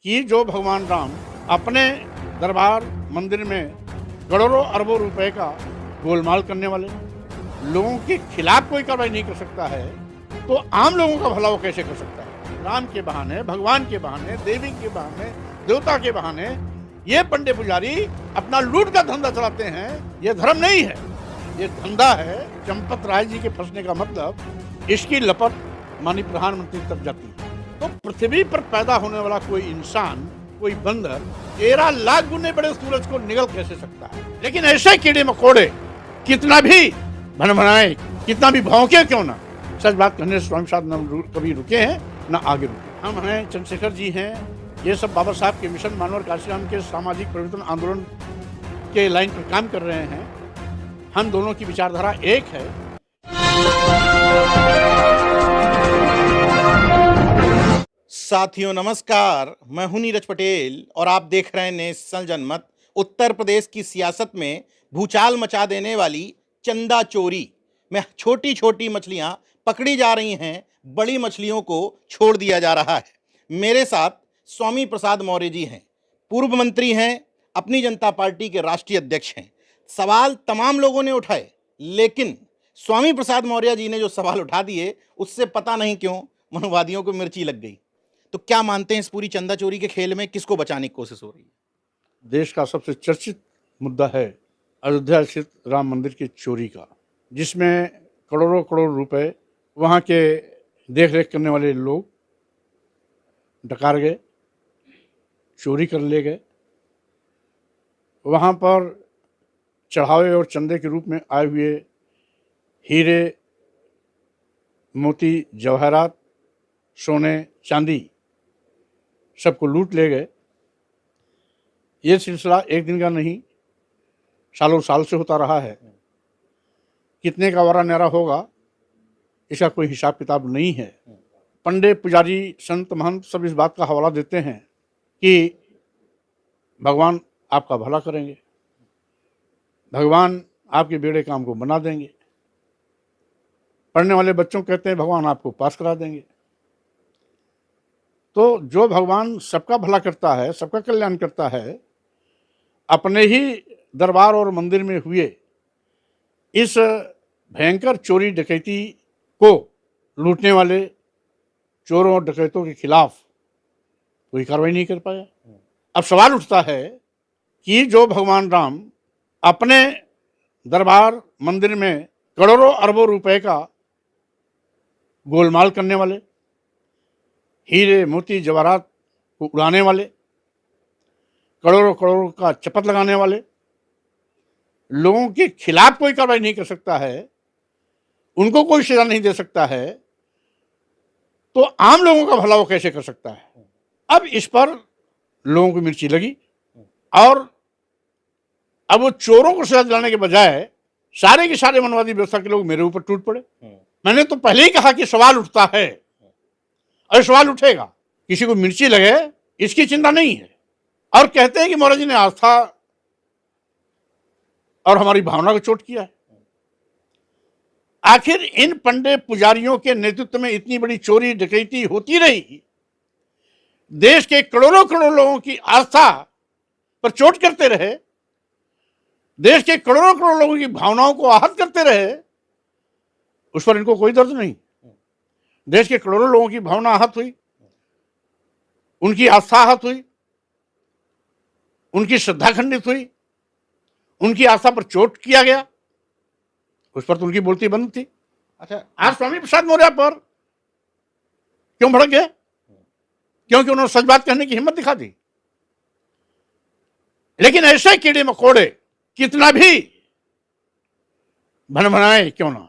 कि जो भगवान राम अपने दरबार मंदिर में करोड़ों अरबों रुपए का गोलमाल करने वाले लोगों के खिलाफ कोई कार्रवाई नहीं कर सकता है, तो आम लोगों का भला वो कैसे कर सकता है? राम के बहाने, भगवान के बहाने, देवी के बहाने, देवता के बहाने ये पंडे पुजारी अपना लूट का धंधा चलाते हैं। ये धर्म नहीं है, ये धंधा है। चंपत राय जी के फंसने का मतलब इसकी लपट माननीय प्रधानमंत्री तक जाती है। तो पृथ्वी पर पैदा होने वाला कोई इंसान, कोई बंदर 13 लाख गुने बड़े सूरज को निगल कैसे सकता है? लेकिन ऐसे कीड़े मकोड़े कितना भी भनभनाए, कितना भी भौंके क्यों ना, सच बात कहने से स्वामी साहब न कभी रुके हैं न आगे रुके। हम हैं, चंद्रशेखर जी हैं, ये सब बाबा साहब के मिशन मानव काशीराम के सामाजिक परिवर्तन आंदोलन के लाइन पर काम कर रहे हैं। हम दोनों की विचारधारा एक है। साथियों नमस्कार, मैं हूं नीरज पटेल और आप देख रहे हैं नेशनल जनमत। उत्तर प्रदेश की सियासत में भूचाल मचा देने वाली चंदा चोरी में छोटी छोटी मछलियां पकड़ी जा रही हैं, बड़ी मछलियों को छोड़ दिया जा रहा है। मेरे साथ स्वामी प्रसाद मौर्य जी हैं, पूर्व मंत्री हैं, अपनी जनता पार्टी के राष्ट्रीय अध्यक्ष हैं। सवाल तमाम लोगों ने उठाए, लेकिन स्वामी प्रसाद मौर्य जी ने जो सवाल उठा दिए उससे पता नहीं क्यों मनुवादियों को मिर्ची लग गई। तो क्या मानते हैं इस पूरी चंदा चोरी के खेल में किसको बचाने की कोशिश हो रही है? देश का सबसे चर्चित मुद्दा है अयोध्या स्थित राम मंदिर की चोरी का, जिसमें करोड़ों करोड़ रुपए वहाँ के देख रेख करने वाले लोग डकार गए, चोरी कर ले गए। वहाँ पर चढ़ावे और चंदे के रूप में आए हुए हीरे, मोती, जवाहरात, सोने, चांदी सबको लूट ले गए। ये सिलसिला एक दिन का नहीं, सालों साल से होता रहा है। कितने का वारा न्यारा होगा इसका कोई हिसाब किताब नहीं है। पंडे पुजारी, संत महंत सब इस बात का हवाला देते हैं कि भगवान आपका भला करेंगे, भगवान आपके बेड़े काम को बना देंगे। पढ़ने वाले बच्चों कहते हैं भगवान आपको पास करा देंगे। तो जो भगवान सबका भला करता है, सबका कल्याण करता है, अपने ही दरबार और मंदिर में हुए इस भयंकर चोरी डकैती को लूटने वाले चोरों और डकैतों के खिलाफ कोई कार्रवाई नहीं कर पाया। अब सवाल उठता है कि जो भगवान राम अपने दरबार मंदिर में करोड़ों अरबों रुपए का गोलमाल करने वाले, हीरे, मोती, जवाहरात को उड़ाने वाले, करोड़ों करोड़ों का चपत लगाने वाले लोगों के खिलाफ कोई कार्रवाई नहीं कर सकता है, उनको कोई सजा नहीं दे सकता है, तो आम लोगों का भला वो कैसे कर सकता है? अब इस पर लोगों को मिर्ची लगी और अब वो चोरों को सजा दिलाने के बजाय सारे के सारे मनवादी व्यवस्था के लोग मेरे ऊपर टूट पड़े। मैंने तो पहले ही कहा कि सवाल उठता है और सवाल उठेगा। किसी को मिर्ची लगे इसकी चिंता नहीं है। और कहते हैं कि मौर्य जी ने आस्था और हमारी भावना को चोट किया है। आखिर इन पंडे पुजारियों के नेतृत्व में इतनी बड़ी चोरी डकैती होती रही, देश के करोड़ों करोड़ लोगों की आस्था पर चोट करते रहे, देश के करोड़ों करोड़ लोगों की भावनाओं को आहत करते रहे, उस पर इनको कोई दर्द नहीं। देश के करोड़ों लोगों की भावना आहत हुई, उनकी आस्था आहत हुई, उनकी श्रद्धा खंडित हुई, उनकी आस्था पर चोट किया गया, उस पर तो उनकी बोलती बंद थी। अच्छा, आज स्वामी प्रसाद मौर्य पर क्यों भड़क गए? क्योंकि उन्होंने सच बात कहने की हिम्मत दिखा दी। लेकिन ऐसे कीड़े मकोड़े कितना भी भनभनाए क्यों ना,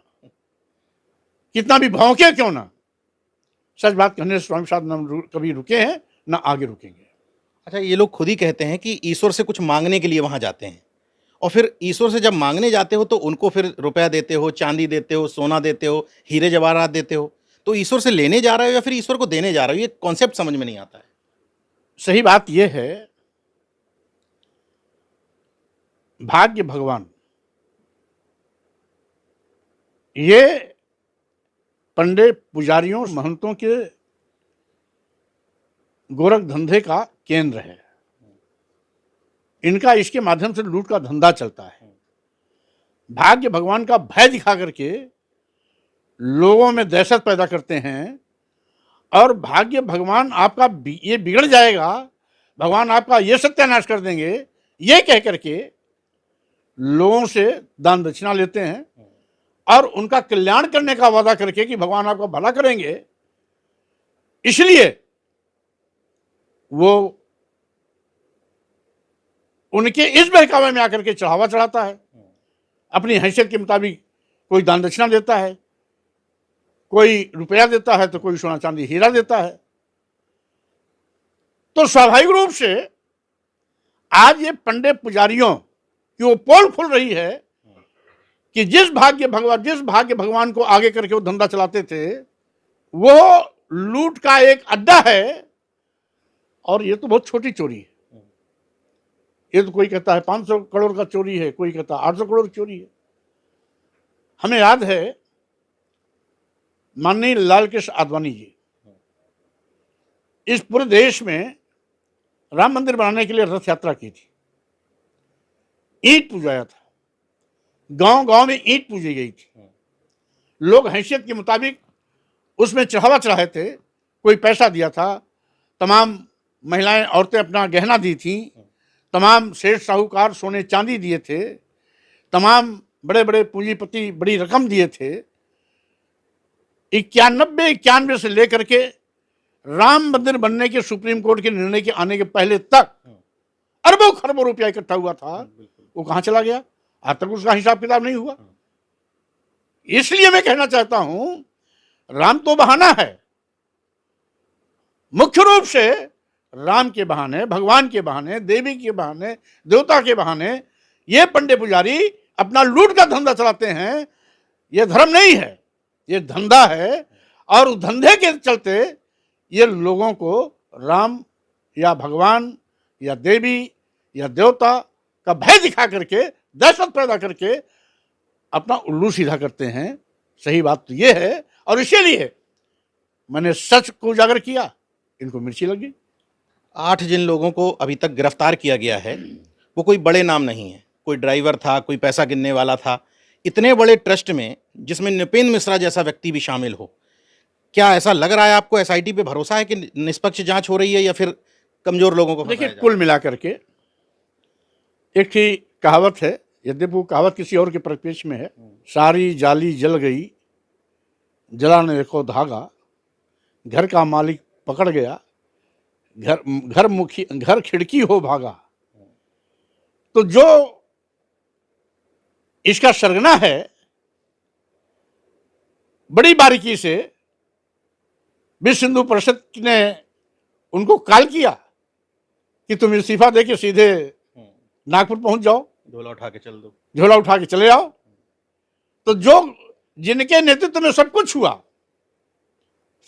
कितना भी भौंके क्यों ना, सच बात कहने से स्वामी साहब न कभी रुके हैं न आगे रुकेंगे। अच्छा, ये लोग खुद ही कहते हैं कि ईश्वर से कुछ मांगने के लिए वहां जाते हैं, और फिर ईश्वर से जब मांगने जाते हो तो उनको फिर रुपया देते हो, चांदी देते हो, सोना देते हो, हीरे जवाहरात देते हो। तो ईश्वर से लेने जा रहे हो या फिर ईश्वर को देने जा रहे हो? ये कॉन्सेप्ट समझ में नहीं आता है। सही बात यह है, भाग्य भगवान ये पंडे पुजारियों महंतों के गोरख धंधे का केंद्र है। इनका इसके माध्यम से लूट का धंधा चलता है। भाग्य भगवान का भय दिखा करके लोगों में दहशत पैदा करते हैं और भाग्य भगवान आपका ये बिगड़ जाएगा, भगवान आपका ये सत्यानाश कर देंगे, ये कह करके लोगों से दान दक्षिणा लेते हैं और उनका कल्याण करने का वादा करके कि भगवान आपका भला करेंगे, इसलिए वो उनके इस बहकावे में आकर के चढ़ावा चढ़ाता है। अपनी हैसियत के मुताबिक कोई दान दक्षिणा देता है, कोई रुपया देता है, तो कोई सोना चांदी हीरा देता है। तो स्वाभाविक रूप से आज ये पंडित पुजारियों की वो पोल खुल रही है कि जिस भाग्य भगवान को आगे करके वो धंधा चलाते थे, वो लूट का एक अड्डा है। और ये तो बहुत छोटी चोरी है। ये तो कोई कहता है 500 करोड़ का चोरी है, कोई कहता है 800 करोड़ की चोरी है। हमें याद है माननीय लाल कृष्ण आडवाणी जी इस पूरे देश में राम मंदिर बनाने के लिए रथ यात्रा की थी, ईंट पूजाया था, गांव गांव में ईंट पूजी गई थी। लोग हैसियत के मुताबिक उसमें चढ़ावा चढ़ाए थे, कोई पैसा दिया था, तमाम महिलाएं औरतें अपना गहना दी थी, तमाम सेठ साहूकार सोने चांदी दिए थे, तमाम बड़े बड़े पूंजीपति बड़ी रकम दिए थे। 91 से लेकर के राम मंदिर बनने के सुप्रीम कोर्ट के निर्णय के आने के पहले तक अरबों खरबों रुपया इकट्ठा हुआ था, वो कहां चला गया? आज तक उसका हिसाब किताब नहीं हुआ। इसलिए मैं कहना चाहता हूं, राम तो बहाना है, मुख्य रूप से राम के बहाने, भगवान के बहाने, देवी के बहाने, देवता के बहाने ये पंडित पुजारी अपना लूट का धंधा चलाते हैं। ये धर्म नहीं है, ये धंधा है। और उस धंधे के चलते ये लोगों को राम या भगवान या देवी या देवता का भय दिखा करके, दहशत पैदा करके अपना उल्लू सीधा करते हैं। सही बात तो ये है, और इसीलिए मैंने सच को उजागर किया, इनको मिर्ची लगी। 8 जिन लोगों को अभी तक गिरफ्तार किया गया है वो कोई बड़े नाम नहीं है, कोई ड्राइवर था, कोई पैसा गिनने वाला था। इतने बड़े ट्रस्ट में जिसमें नृपेंद्र मिश्रा जैसा व्यक्ति भी शामिल हो, क्या ऐसा लग रहा है आपको? एसआईटी पे भरोसा है कि निष्पक्ष जांच हो रही है या फिर कमजोर लोगों को? देखिए, कुल मिलाकर के एक ही कहावत है, यद्यपि वो कहावत किसी और के परिप्रेक्ष्य में है, सारी जाली जल गई, जलाने देखो धागा, घर का मालिक पकड़ गया, घर खिड़की हो भागा। तो जो इसका सरगना है, बड़ी बारीकी से विश्व हिंदू परिषद ने उनको कॉल किया कि तुम इस्तीफा दे के सीधे नागपुर पहुंच जाओ, झोला उठा के चल दो, झोला उठा के चले आओ। तो जो जिनके नेतृत्व में सब कुछ हुआ,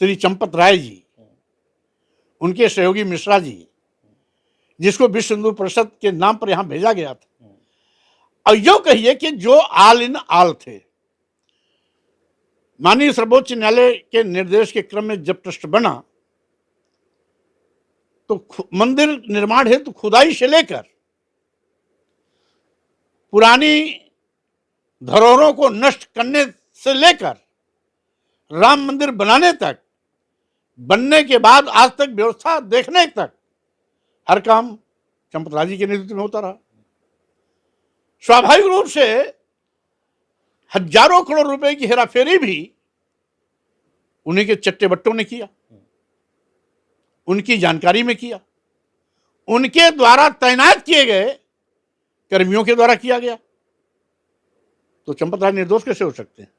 श्री चंपत राय जी, उनके सहयोगी मिश्रा जी, जिसको विश्व हिंदू परिषद के नाम पर यहां भेजा गया था, और यो कहिए कि जो आल इन आल थे, माननीय सर्वोच्च न्यायालय के निर्देश के क्रम में जब ट्रस्ट बना तो मंदिर निर्माण हेतु खुदाई से लेकर पुरानी धरोहरों को नष्ट करने से लेकर राम मंदिर बनाने तक, बनने के बाद आज तक व्यवस्था देखने तक हर काम चंपत राय जी के नेतृत्व में होता रहा। स्वाभाविक रूप से हजारों करोड़ रुपए की हेराफेरी भी उन्हीं के चट्टे बट्टों ने किया, उनकी जानकारी में किया, उनके द्वारा तैनात किए गए कर्मियों के द्वारा किया गया। तो चंपत राय निर्दोष कैसे हो सकते हैं?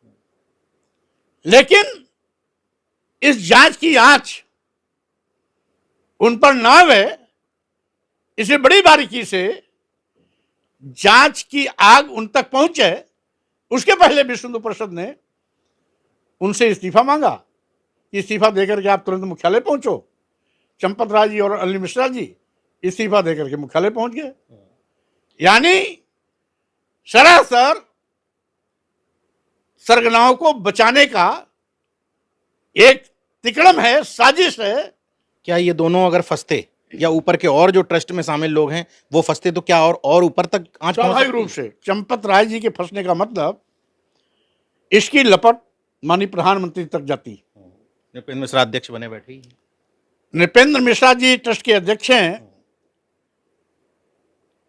लेकिन इस जांच की आंच उन पर नाव है, इसे बड़ी बारीकी से जांच की आग उन तक पहुंचे। उसके पहले विश्व हिंदू परिषद ने उनसे इस्तीफा मांगा कि इस्तीफा देकर के आप तुरंत मुख्यालय पहुंचो। चंपत राय जी और अनिल मिश्रा जी इस्तीफा देकर के मुख्यालय पहुंच गए। यानी सरासर सरगनाओं को बचाने का एक तिकड़म है, साजिश है। क्या ये दोनों अगर फंसते या ऊपर के और जो ट्रस्ट में शामिल लोग हैं वो फंसते तो क्या और ऊपर तक आंच पहुंच स्वाभाविक सकती? रूप से चंपत राय जी के फंसने का मतलब इसकी लपट माननीय प्रधानमंत्री तक जाती। नृपेंद्र मिश्रा अध्यक्ष बने बैठे ही। नृपेंद्र मिश्रा जी ट्रस्ट के अध्यक्ष हैं,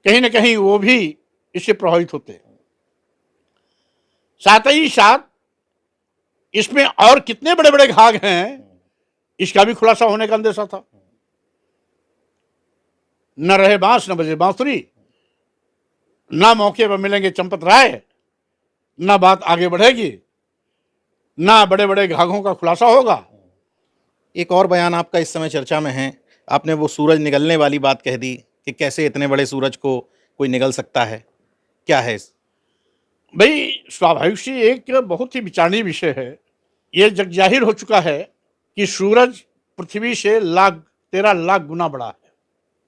कहीं ना कहीं वो भी इससे प्रभावित होते हैं। साथ ही साथ इसमें और कितने बड़े बड़े घाघ हैं इसका भी खुलासा होने का अंदेशा था। न रहे बांस न बजे बांसुरी, ना मौके पर मिलेंगे चंपत राय, ना बात आगे बढ़ेगी, ना बड़े बड़े घाघों का खुलासा होगा। एक और बयान आपका इस समय चर्चा में है, आपने वो सूरज निगलने वाली बात कह दी कि कैसे इतने बड़े सूरज को कोई निगल सकता है, क्या है इस? भाई स्वाभाविक से एक बहुत ही विचारणीय विषय है। ये जग जाहिर हो चुका है कि सूरज पृथ्वी से 13 लाख गुना बड़ा है।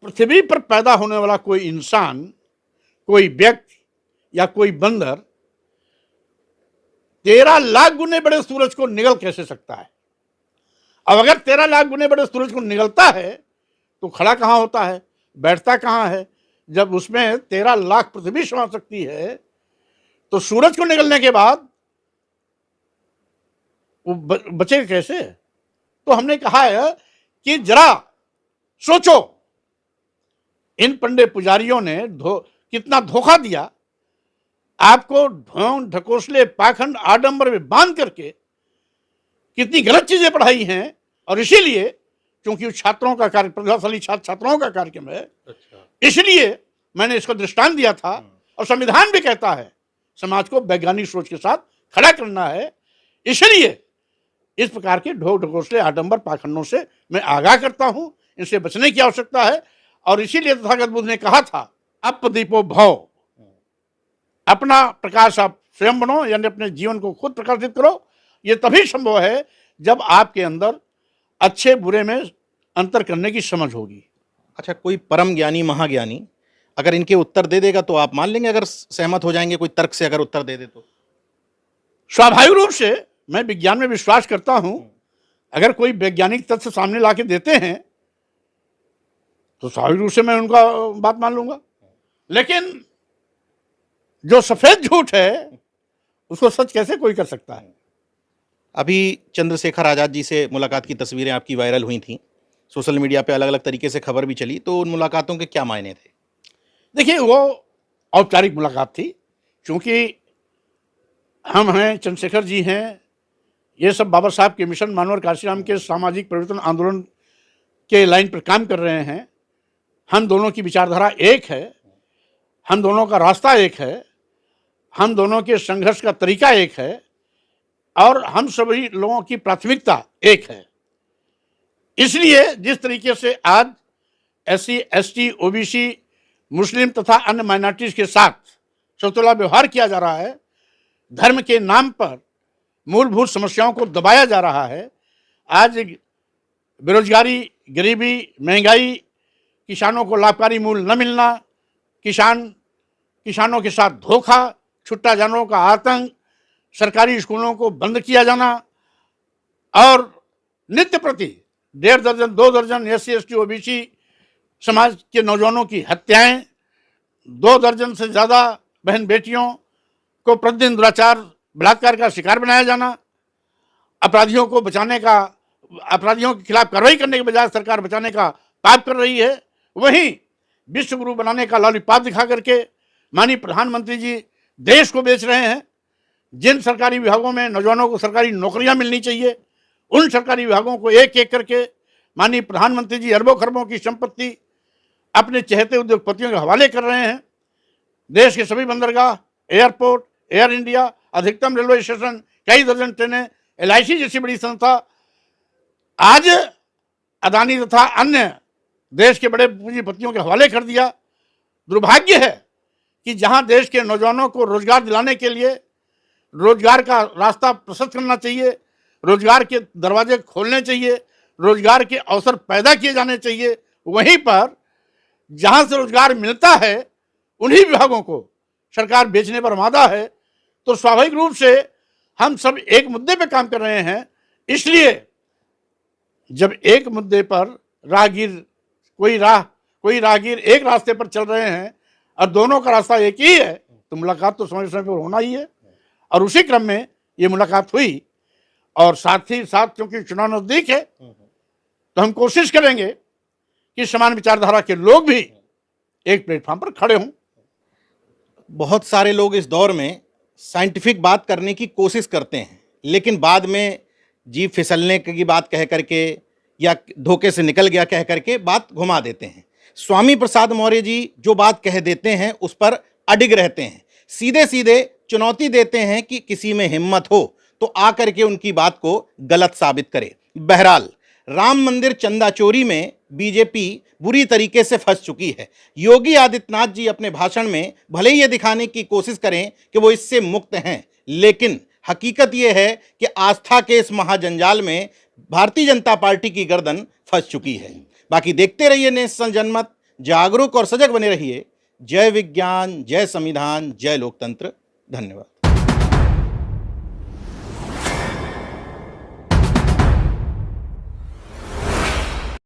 पृथ्वी पर पैदा होने वाला कोई इंसान, कोई व्यक्ति या कोई बंदर 13 लाख गुने बड़े सूरज को निगल कैसे सकता है? अब अगर 13 लाख गुने बड़े सूरज को निगलता है तो खड़ा कहां होता है, बैठता कहां है? जब उसमें 13 लाख पृथ्वी समा सकती है तो सूरज को निगलने के बाद वो बचेगा कैसे? तो हमने कहा है कि जरा सोचो, इन पंडे पुजारियों ने कितना धोखा दिया आपको, ढोंग ढकोसले पाखंड आडंबर में बांध करके कितनी गलत चीजें पढ़ाई हैं। और इसीलिए क्योंकि छात्रों का कार्य, प्रतिभाशाली छात्र छात्राओं का कार्यक्रम है, इसलिए मैंने इसको दृष्टांत दिया था। और संविधान भी कहता है समाज को वैज्ञानिक सोच के साथ खड़ा करना है। इसलिए इस प्रकार के ढोंग ढकोसले आडंबर पाखंडों से मैं आगाह करता हूं, इनसे बचने की आवश्यकता है। और इसीलिए तथागत बुद्ध ने कहा था, अपदीपो भव, अपना प्रकाश आप स्वयं बनो, यानी अपने जीवन को खुद प्रकाशित करो। यह तभी संभव है जब आपके अंदर अच्छे बुरे में अंतर करने की समझ होगी। अच्छा, कोई परम ज्ञानी महाज्ञानी अगर इनके उत्तर दे देगा तो आप मान लेंगे? अगर सहमत हो जाएंगे, कोई तर्क से अगर उत्तर दे दे तो? स्वाभाविक रूप से मैं विज्ञान में विश्वास करता हूं। अगर कोई वैज्ञानिक तथ्य सामने लाके देते हैं तो स्वाभाविक रूप से मैं उनका बात मान लूंगा। लेकिन जो सफेद झूठ है उसको सच कैसे कोई कर सकता है? अभी चंद्रशेखर आज़ाद जी से मुलाकात की तस्वीरें आपकी वायरल हुई थी, सोशल मीडिया पे अलग अलग तरीके से खबर भी चली, तो उन मुलाकातों के क्या मायने थे? देखिए, वो औपचारिक मुलाकात थी। क्योंकि हम हैं, चंद्रशेखर जी हैं, ये सब बाबा साहब के मिशन मानवर काशीराम के सामाजिक परिवर्तन आंदोलन के लाइन पर काम कर रहे हैं। हम दोनों की विचारधारा एक है, हम दोनों का रास्ता एक है, हम दोनों के संघर्ष का तरीका एक है, और हम सभी लोगों की प्राथमिकता एक है। इसलिए जिस तरीके से आज SC ST OBC मुस्लिम तथा अन्य माइनॉरिटीज के साथ सौतेला व्यवहार किया जा रहा है, धर्म के नाम पर मूलभूत समस्याओं को दबाया जा रहा है, आज बेरोजगारी, गरीबी, महंगाई, किसानों को लाभकारी मूल्य न मिलना, किसानों के साथ धोखा, छुट्टा जानवरों का आतंक, सरकारी स्कूलों को बंद किया जाना, और नित्य प्रति 1.5 दर्जन 2 दर्जन SC ST OBC समाज के नौजवानों की हत्याएं, 2 दर्जन से ज़्यादा बहन बेटियों को प्रतिदिन दुराचार, बलात्कार का शिकार बनाया जाना, अपराधियों के खिलाफ कार्रवाई करने के बजाय सरकार बचाने का पाप कर रही है। वहीं विश्व गुरु बनाने का लॉलीपॉप दिखा करके माननीय प्रधानमंत्री जी देश को बेच रहे हैं। जिन सरकारी विभागों में नौजवानों को सरकारी नौकरियां मिलनी चाहिए, उन सरकारी विभागों को एक एक करके माननीय प्रधानमंत्री जी अरबों खरबों की संपत्ति अपने चहेते उद्योगपतियों के हवाले कर रहे हैं। देश के सभी बंदरगाह, एयरपोर्ट, एयर इंडिया, अधिकतम रेलवे स्टेशन, कई दर्जन ट्रेनें, LIC जैसी बड़ी संस्था आज अदानी तथा अन्य देश के बड़े पूंजीपतियों के हवाले कर दिया। दुर्भाग्य है कि जहां देश के नौजवानों को रोजगार दिलाने के लिए रोजगार का रास्ता प्रशस्त करना चाहिए, रोजगार के दरवाजे खोलने चाहिए, रोजगार के अवसर पैदा किए जाने चाहिए, वहीं पर जहां से रोजगार मिलता है उन्हीं विभागों को सरकार बेचने पर आमादा है। तो स्वाभाविक रूप से हम सब एक मुद्दे पर काम कर रहे हैं। इसलिए जब एक मुद्दे पर राहगीर कोई राहगीर एक रास्ते पर चल रहे हैं और दोनों का रास्ता एक ही है, तो मुलाकात तो समय समय पर होना ही है। और उसी क्रम में ये मुलाकात हुई। और साथ ही साथ क्योंकि चुनाव नजदीक है, तो हम कोशिश करेंगे कि समान विचारधारा के लोग भी एक प्लेटफॉर्म पर खड़े हों। बहुत सारे लोग इस दौर में साइंटिफिक बात करने की कोशिश करते हैं, लेकिन बाद में जीभ फिसलने की बात कह करके या धोखे से निकल गया कह करके बात घुमा देते हैं। स्वामी प्रसाद मौर्य जी जो बात कह देते हैं उस पर अडिग रहते हैं, सीधे सीधे चुनौती देते हैं कि किसी में हिम्मत हो तो आकर के उनकी बात को गलत साबित करे। बहरहाल, राम मंदिर चंदा चोरी में बीजेपी बुरी तरीके से फंस चुकी है। योगी आदित्यनाथ जी अपने भाषण में भले ही ये दिखाने की कोशिश करें कि वो इससे मुक्त हैं, लेकिन हकीकत ये है कि आस्था के इस महाजंजाल में भारतीय जनता पार्टी की गर्दन फंस चुकी है। बाकी देखते रहिए नेशनल जनमत, जागरूक और सजग बने रहिए। जय विज्ञान, जय संविधान, जय लोकतंत्र। धन्यवाद।